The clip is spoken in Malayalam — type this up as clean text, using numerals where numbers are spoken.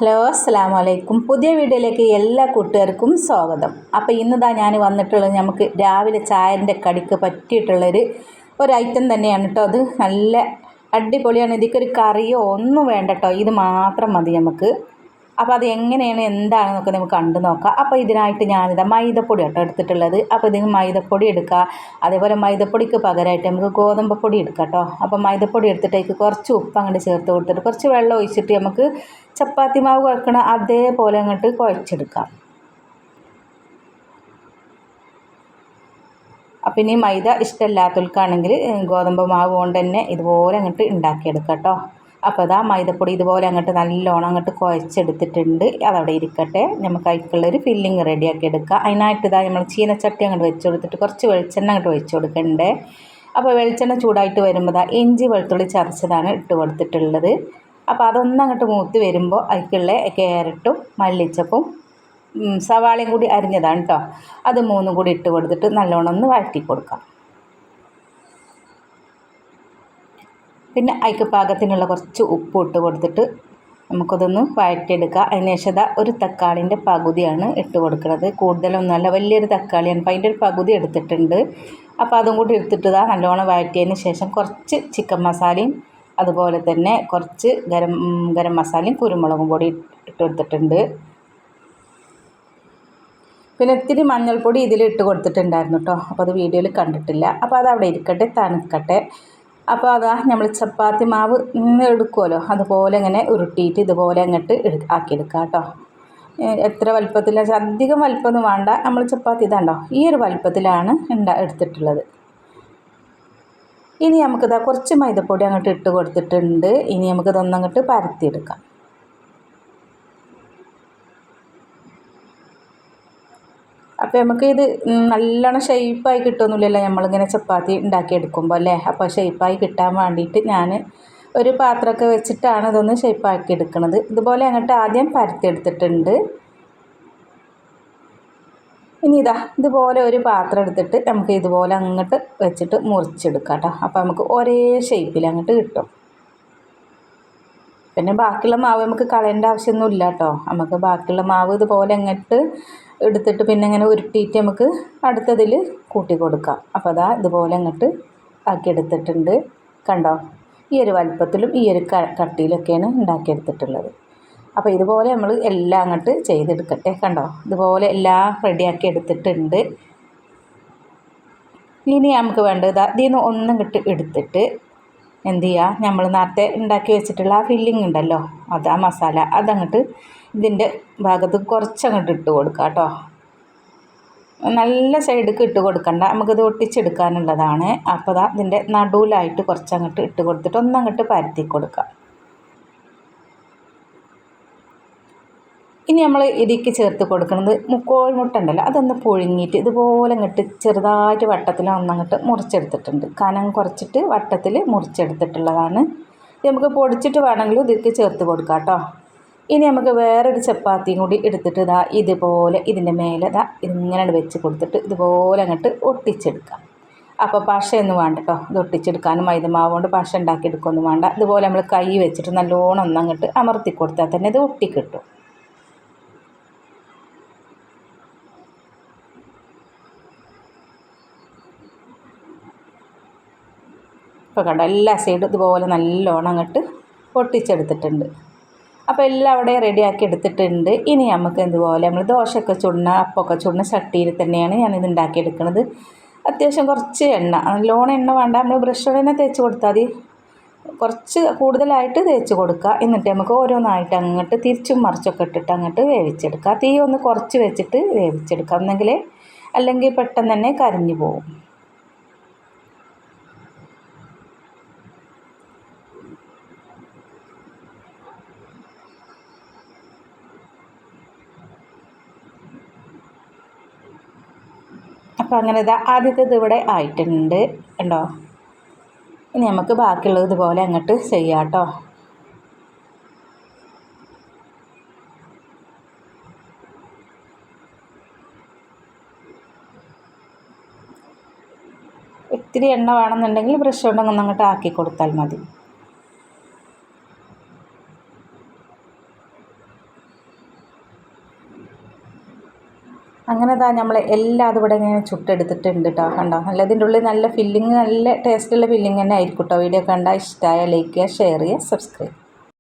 ഹലോ അസ്സലാമു അലൈക്കും. പുതിയ വീഡിയോയിലേക്ക് എല്ലാ കൂട്ടുകാർക്കും സ്വാഗതം. അപ്പോൾ ഇന്നിതാ ഞാൻ വന്നിട്ടുള്ളത് നമുക്ക് രാവിലെ ചായൻ്റെ കടിക്ക് പറ്റിയിട്ടുള്ളൊരു ഐറ്റം തന്നെയാണ് കേട്ടോ. അത് നല്ല അടിപൊളിയാണ്. ഇതിക്കൊരു കറിയോ ഒന്നും വേണ്ട കേട്ടോ, ഇത് മാത്രം മതി നമുക്ക്. അപ്പോൾ അത് എങ്ങനെയാണ് എന്താണെന്നൊക്കെ നമുക്ക് കണ്ടു നോക്കാം. അപ്പോൾ ഇതിനായിട്ട് ഞാനിതാ മൈദപ്പൊടി കേട്ടോ എടുത്തിട്ടുള്ളത്. അപ്പോൾ ഇതിന് മൈദപ്പൊടി എടുക്കുക. അതേപോലെ മൈദപ്പൊടിക്ക് പകരമായിട്ട് നമുക്ക് ഗോതമ്പ് പൊടി എടുക്കാം കേട്ടോ. അപ്പോൾ മൈദപ്പൊടി എടുത്തിട്ടേക്ക് കുറച്ച് ഉപ്പ് അങ്ങോട്ട് ചേർത്ത് കൊടുത്തിട്ട് കുറച്ച് വെള്ളം ഒഴിച്ചിട്ട് നമുക്ക് ചപ്പാത്തി മാവ് കുഴക്കണ അതേപോലെ അങ്ങോട്ട് കുഴച്ചെടുക്കാം. അപ്പം ഇനി മൈദ ഇഷ്ടമില്ലാത്തവർക്കാണെങ്കിൽ ഗോതമ്പ് മാവ് കൊണ്ട് തന്നെ ഇതുപോലെ അങ്ങോട്ട് ഉണ്ടാക്കിയെടുക്കാം കേട്ടോ. അപ്പോൾ അതാ മൈദപ്പൊടി ഇതുപോലെ അങ്ങോട്ട് നല്ലോണം അങ്ങോട്ട് കുഴച്ചെടുത്തിട്ടുണ്ട്. അതവിടെ ഇരിക്കട്ടെ. നമുക്ക് അതിലേക്കുള്ളൊരു ഫില്ലിങ് റെഡിയാക്കി എടുക്കുക. അതിനായിട്ട് ഇതാ നമ്മൾ ചീനച്ചട്ടി അങ്ങോട്ട് വെച്ച് കൊടുത്തിട്ട് കുറച്ച് വെളിച്ചെണ്ണ അങ്ങോട്ട് ഒഴിച്ച് കൊടുക്കണ്ടേ. അപ്പോൾ വെളിച്ചെണ്ണ ചൂടായിട്ട് വരുമ്പോൾ ഇഞ്ചി വെളുത്തുള്ളി ചതച്ചതാണ് ഇട്ട് കൊടുത്തിട്ടുള്ളത്. അപ്പോൾ അതൊന്നങ്ങോട്ട് മൂത്ത് വരുമ്പോൾ അതിലേക്കുള്ള ക്യാരറ്റും മല്ലിച്ചപ്പും സവാളയും കൂടി അരിഞ്ഞതാണ് കേട്ടോ. അത് മൂന്നും കൂടി ഇട്ട് കൊടുത്തിട്ട് നല്ലോണം ഒന്ന് വഴറ്റി കൊടുക്കാം. പിന്നെ അതിക്ക് പാകത്തിനുള്ള കുറച്ച് ഉപ്പ് ഇട്ട് കൊടുത്തിട്ട് നമുക്കതൊന്ന് വഴറ്റിയെടുക്കുക. അതിനുശേഷം ഒരു തക്കാളിൻ്റെ പകുതിയാണ് ഇട്ട് കൊടുക്കുന്നത്. കൂടുതലൊന്നുമല്ല, വലിയൊരു തക്കാളിയാണ്. അപ്പോൾ അതിൻ്റെ ഒരു പകുതി എടുത്തിട്ടുണ്ട്. അപ്പോൾ അതും കൂടി എടുത്തിട്ട് നല്ലോണം വഴറ്റിയതിന് ശേഷം കുറച്ച് ചിക്കൻ മസാലയും അതുപോലെ തന്നെ കുറച്ച് ഗരം മസാലയും കുരുമുളകും പൊടി ഇട്ട് കൊടുത്തിട്ടുണ്ട്. പിന്നെ ഇത്തിരി മഞ്ഞൾപ്പൊടി ഇതിലിട്ട് കൊടുത്തിട്ടുണ്ടായിരുന്നു കേട്ടോ. അപ്പോൾ അത് വീഡിയോയിൽ കണ്ടിട്ടില്ല. അപ്പോൾ അതവിടെ ഇരിക്കട്ടെ, തണുക്കട്ടെ. അപ്പോൾ അതാ നമ്മൾ ചപ്പാത്തി മാവ് എടുക്കുമല്ലോ, അതുപോലെ ഇങ്ങനെ ഉരുട്ടിയിട്ട് ഇതുപോലെ അങ്ങോട്ട് ആക്കിയെടുക്കുക കേട്ടോ. എത്ര വലുപ്പത്തിലാണ്, അധികം വലുപ്പമൊന്നും വേണ്ട. നമ്മൾ ചപ്പാത്തി ഇതാണ്ടോ ഈ ഒരു വലുപ്പത്തിലാണ് എടുത്തിട്ടുള്ളത്. ഇനി നമുക്കിതാ കുറച്ച് മൈദപ്പൊടി അങ്ങോട്ട് ഇട്ട് കൊടുത്തിട്ടുണ്ട്. ഇനി നമുക്കിതൊന്നങ്ങോട്ട് പരത്തിയെടുക്കാം. അപ്പോൾ നമുക്ക് ഇത് നല്ലോണം ഷേപ്പായി കിട്ടുമൊന്നുമില്ലല്ലോ നമ്മളിങ്ങനെ ചപ്പാത്തി ഉണ്ടാക്കിയെടുക്കുമ്പോൾ അല്ലേ. അപ്പോൾ ഷേപ്പായി കിട്ടാൻ വേണ്ടിയിട്ട് ഞാൻ ഒരു പാത്രമൊക്കെ വെച്ചിട്ടാണ് ഇതൊന്ന് ഷേപ്പാക്കി എടുക്കുന്നത്. ഇതുപോലെ അങ്ങോട്ട് ആദ്യം പരത്തിയെടുത്തിട്ടുണ്ട്. ഇനി ഇതുപോലെ ഒരു പാത്രം എടുത്തിട്ട് നമുക്ക് ഇതുപോലെ അങ്ങോട്ട് വെച്ചിട്ട് മുറിച്ചെടുക്കാം കേട്ടോ. അപ്പോൾ നമുക്ക് ഒരേ ഷേപ്പിൽ അങ്ങോട്ട് കിട്ടും. പിന്നെ ബാക്കിയുള്ള മാവ് നമുക്ക് കളയേണ്ട ആവശ്യമൊന്നുമില്ല കേട്ടോ. നമുക്ക് ബാക്കിയുള്ള മാവ് ഇതുപോലെ അങ്ങോട്ട് എടുത്തിട്ട് പിന്നെ ഇങ്ങനെ ഉരുട്ടിയിട്ട് നമുക്ക് അടുത്തതിൽ കൂട്ടി കൊടുക്കാം. അപ്പോൾ ഇതുപോലെ അങ്ങോട്ട് ആക്കിയെടുത്തിട്ടുണ്ട്. കണ്ടോ, ഈ ഒരു വലുപ്പത്തിലും ഈ ഒരു കട്ടിയിലൊക്കെയാണ് ഉണ്ടാക്കിയെടുത്തിട്ടുള്ളത്. അപ്പോൾ ഇതുപോലെ നമ്മൾ എല്ലാം അങ്ങോട്ട് ചെയ്തെടുക്കട്ടെ. കണ്ടോ, ഇതുപോലെ എല്ലാം റെഡിയാക്കി എടുത്തിട്ടുണ്ട്. ഇനി നമുക്ക് വേണ്ടത് ഇതിൽ നിന്ന് ഒന്നും എടുത്തിട്ട് എന്ത് ചെയ്യുക, നമ്മൾ നേരത്തെ ഉണ്ടാക്കി വെച്ചിട്ടുള്ള ആ ഫില്ലിങ് ഉണ്ടല്ലോ, ആ മസാല അതങ്ങോട്ട് ഇതിൻ്റെ ഭാഗത്ത് കുറച്ചങ്ങോട്ട് ഇട്ട് കൊടുക്കുക കേട്ടോ. നല്ല സൈഡിലേക്ക് ഇട്ട് കൊടുക്കണ്ട, നമുക്കിത് ഒട്ടിച്ചെടുക്കാനുള്ളതാണ്. അപ്പോൾ ഇതിൻ്റെ നടുവിലായിട്ട് കുറച്ചങ്ങോട്ട് ഇട്ട് കൊടുത്തിട്ട് ഒന്നങ്ങോട്ട് പരത്തി കൊടുക്കുക. ഇനി നമ്മൾ ഇതിലേക്ക് ചേർത്ത് കൊടുക്കുന്നത് കോഴിമുട്ട ഉണ്ടല്ലോ, അതൊന്ന് പുഴുങ്ങിയിട്ട് ഇതുപോലെ അങ്ങോട്ട് ചെറുതായിട്ട് വട്ടത്തിൽ ഒന്നങ്ങോട്ട് മുറിച്ചെടുത്തിട്ടുണ്ട്. കനം കുറച്ചിട്ട് വട്ടത്തിൽ മുറിച്ചെടുത്തിട്ടുള്ളതാണ്. ഇത് നമുക്ക് പൊടിച്ചിട്ട് വേണമെങ്കിലും ഇതിലേക്ക് ചേർത്ത് കൊടുക്കാം കേട്ടോ. ഇനി നമുക്ക് വേറൊരു ചപ്പാത്തിയും കൂടി എടുത്തിട്ട് ഇതുപോലെ ഇതിൻ്റെ മേലെ ഇതിങ്ങനെ വെച്ച് കൊടുത്തിട്ട് ഇതുപോലെ അങ്ങോട്ട് ഒട്ടിച്ചെടുക്കാം. അപ്പോൾ പശയൊന്നും വേണ്ട കേട്ടോ. ഇത് ഒട്ടിച്ചെടുക്കാനും മൈദമാവ് കൊണ്ട് പശ ഉണ്ടാക്കിയെടുക്കുകയൊന്നും വേണ്ട. ഇതുപോലെ നമ്മൾ കൈ വെച്ചിട്ട് നല്ലോണം ഒന്നങ്ങോട്ട് അമർത്തി കൊടുത്താൽ തന്നെ ഇത് ഒട്ടിക്കിട്ടും. ഇപ്പോൾ കണ്ടോ, എല്ലാ സൈഡും ഇതുപോലെ നല്ലോണം അങ്ങോട്ട് ഒട്ടിച്ചെടുത്തിട്ടുണ്ട്. അപ്പോൾ എല്ലാം അവിടെ റെഡിയാക്കി എടുത്തിട്ടുണ്ട്. ഇനി നമുക്ക് ഇതുപോലെ നമ്മൾ ദോശയൊക്കെ ചുടുന്ന അപ്പമൊക്കെ ചുടുന്ന ചട്ടിയിൽ തന്നെയാണ് ഞാനിത് ഉണ്ടാക്കിയെടുക്കുന്നത്. അത്യാവശ്യം കുറച്ച് എണ്ണ, നല്ലോണം എണ്ണ വേണ്ട, നമ്മൾ ബ്രഷ് തന്നെ തേച്ച് കൊടുത്താൽ മതി. കുറച്ച് കൂടുതലായിട്ട് തേച്ച് കൊടുക്കുക. എന്നിട്ട് നമുക്ക് ഓരോന്നായിട്ട് അങ്ങോട്ട് തിരിച്ചും മറിച്ചൊക്കെ ഇട്ടിട്ട് അങ്ങോട്ട് വേവിച്ചെടുക്കുക. തീ ഒന്ന് കുറച്ച് വെച്ചിട്ട് വേവിച്ചെടുക്കുക, അല്ലെങ്കിൽ പെട്ടെന്ന് തന്നെ കരിഞ്ഞു പോകും. അപ്പോൾ അങ്ങനെ ആദ്യത്തേത് ഇവിടെ ആയിട്ടുണ്ട് കണ്ടോ. ഇനി നമുക്ക് ബാക്കിയുള്ളത് ഇതുപോലെ അങ്ങോട്ട് ചെയ്യാം കേട്ടോ. ഇത്തിരി എണ്ണ വേണമെന്നുണ്ടെങ്കിൽ ബ്രഷ് കൊണ്ട് അങ്ങോട്ട് ആക്കി കൊടുത്താൽ മതി. അങ്ങനെ ഇതാ നമ്മൾ എല്ലാം അതിവിടെ ഇങ്ങനെ ചുട്ടെടുത്തിട്ടുണ്ട് കേട്ടോ. കണ്ടോ, നല്ല ഇതിൻ്റെ ഉള്ളിൽ നല്ല ഫില്ലിങ്, നല്ല ടേസ്റ്റുള്ള ഫില്ലിങ് തന്നെ ആയിരിക്കും കേട്ടോ. വീഡിയോ കണ്ടാൽ ഇഷ്ടമായ ലൈക്ക് ചെയ്യുക, ഷെയർ ചെയ്യുക, സബ്സ്ക്രൈബ്.